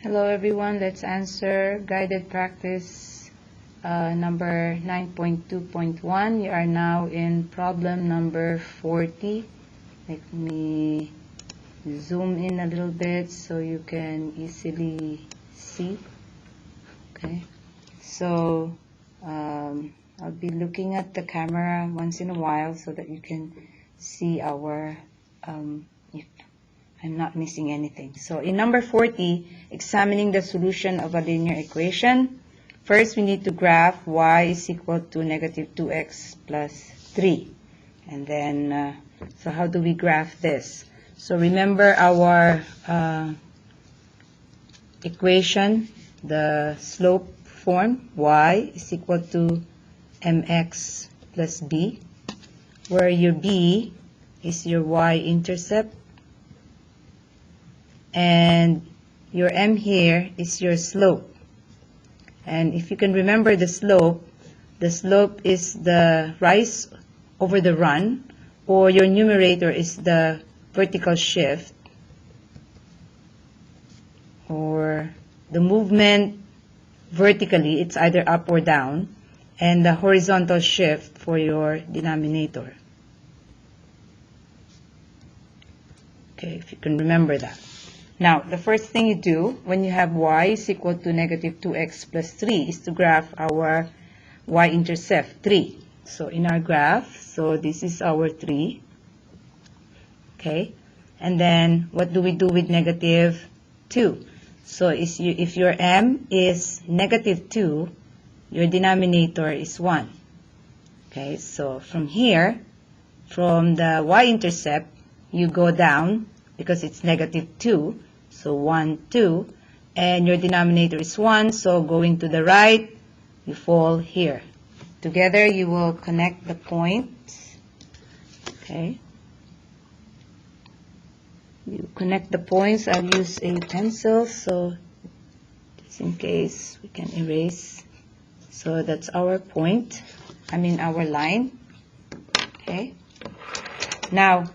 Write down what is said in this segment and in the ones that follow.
Hello everyone, let's answer guided practice number 9.2.1. We are now in problem number 40. Let me zoom in a little bit so you can easily see. Okay, so I'll be looking at the camera once in a while so that you can see our if I'm not missing anything. So in number 40, examining the solution of a linear equation. First, we need to graph y is equal to negative 2x plus 3. And then, so how do we graph this? So remember our equation, the slope form, y is equal to mx plus b, where your b is your y-intercept, and your m here is your slope. And if you can remember the slope is the rise over the run, or your numerator is the vertical shift, or the movement vertically, it's either up or down, and the horizontal shift for your denominator. Okay, if you can remember that. Now, the first thing you do when you have y is equal to negative 2x plus 3 is to graph our y-intercept, 3. So in our graph, so this is our 3. Okay, and then what do we do with negative 2? So if your m is negative 2, your denominator is 1. Okay, so from here, from the y-intercept, you go down because it's negative 2. So 1, 2, and your denominator is 1, so going to the right, you fall here. Together, you will connect the points. Okay. You connect the points. I'll use a pencil, so just in case we can erase. So that's our point, our line. Okay. Now,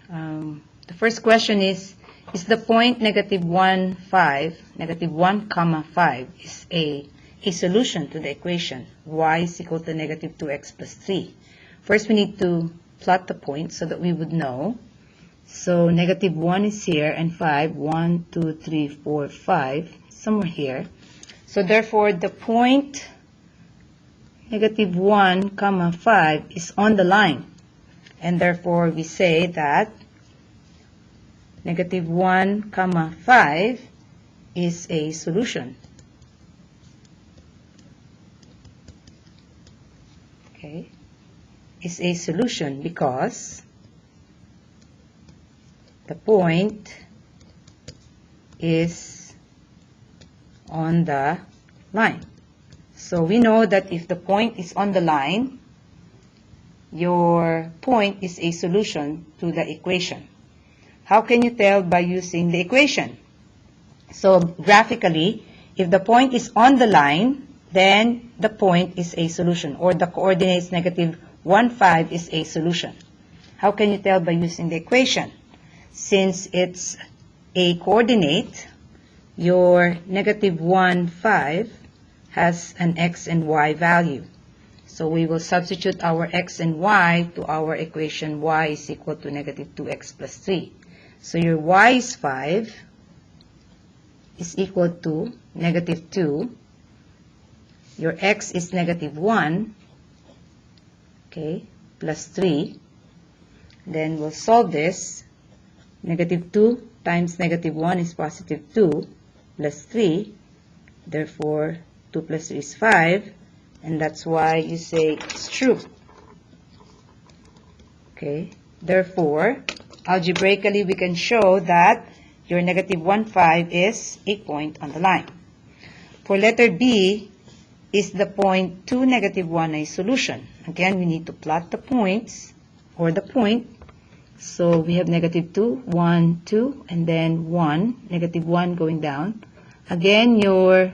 the first question is the point negative 1, 5, negative 1, comma 5 is a solution to the equation y is equal to negative 2x plus 3? First, we need to plot the point so that we would know. So negative 1 is here, and 5, 1, 2, 3, 4, 5, somewhere here. So therefore, the point negative 1, comma 5 is on the line. And therefore, we say that negative 1, comma 5 is a solution. Okay, is a solution because the point is on the line. So we know that if the point is on the line, your point is a solution to the equation. How can you tell? By using the equation. So graphically, if the point is on the line, then the point is a solution, or the coordinates negative 1, 5 is a solution. How can you tell? By using the equation. Since it's a coordinate, your negative 1, 5 has an x and y value. So we will substitute our x and y to our equation y is equal to negative 2x plus 3. So your y is 5 is equal to negative 2. Your x is negative 1, okay, plus 3. Then we'll solve this. Negative 2 times negative 1 is positive 2 plus 3. Therefore, 2 plus 3 is 5. And that's why you say it's true. Okay, therefore, algebraically, we can show that your negative 1, 5 is a point on the line. For letter B, is the point 2, negative 1 a solution? Again, we need to plot the points, or the point. So we have negative 2, 1, 2, and then 1, negative 1 going down. Again, your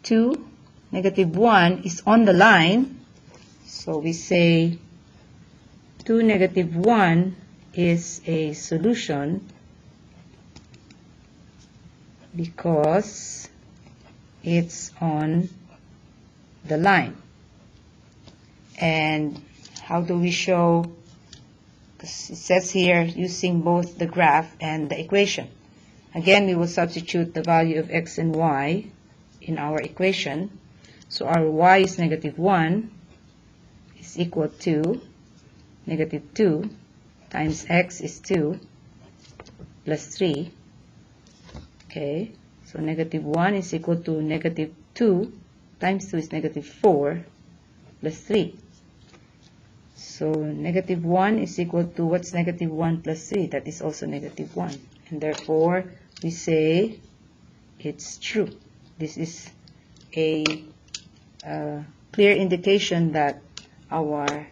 2, negative 1 is on the line. So we say 2, negative 1 is a solution because it's on the line. And how do we show? Because it says here using both the graph and the equation. Again, we will substitute the value of x and y in our equation. So our y is -1 is equal to -2 times x is 2 plus 3. Okay, so -1 is equal to -2 times 2 is -4 plus 3. So -1 is equal to, what's -1 plus 3? That is also -1. And therefore, we say it's true. This is a clear indication that our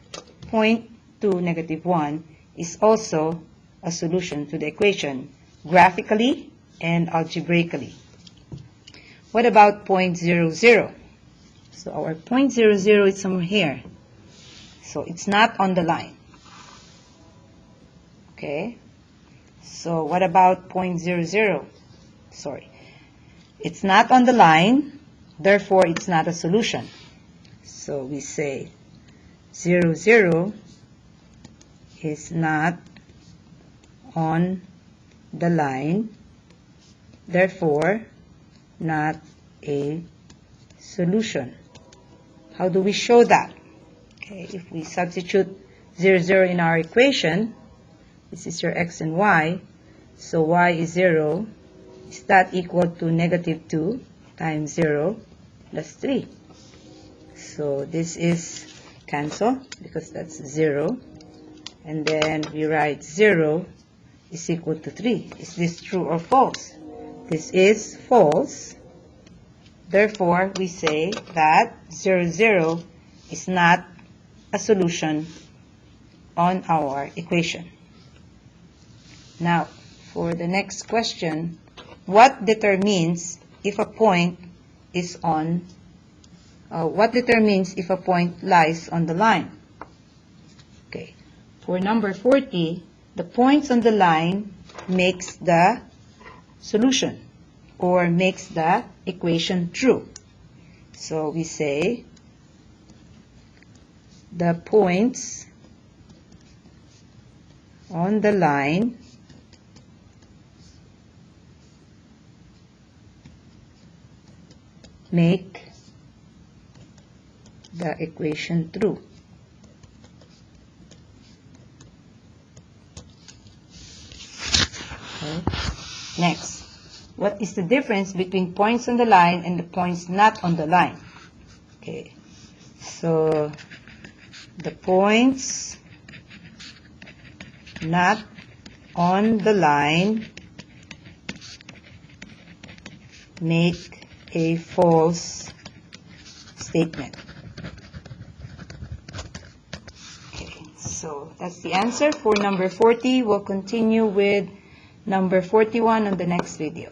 point to -1 is also a solution to the equation, graphically and algebraically. What about point 0, 0? So our point 0, 0 is somewhere here. So it's not on the line. Okay? So what about point 0, 0? Sorry. It's not on the line, therefore it's not a solution. So we say 0, 0 is not on the line, therefore not a solution. How do we show that? Okay, if we substitute 0, 0 in our equation, this is your x and y, so y is 0. Is that equal to -2 times 0 plus 3? So this is cancel because that's 0. And then we write 0 is equal to 3. Is this true or false? This is false. Therefore, we say that 0, 0 is not a solution on our equation. Now, for the next question, what determines if a point is on, what determines if a point lies on the line? Okay, for number 40, the points on the line makes the solution or makes the equation true. So we say the points on the line make the equation true. Okay. Next, what is the difference between points on the line and the points not on the line? Okay, so the points not on the line make a false statement. Okay, so that's the answer for number 40. We'll continue with number 41 on the next video.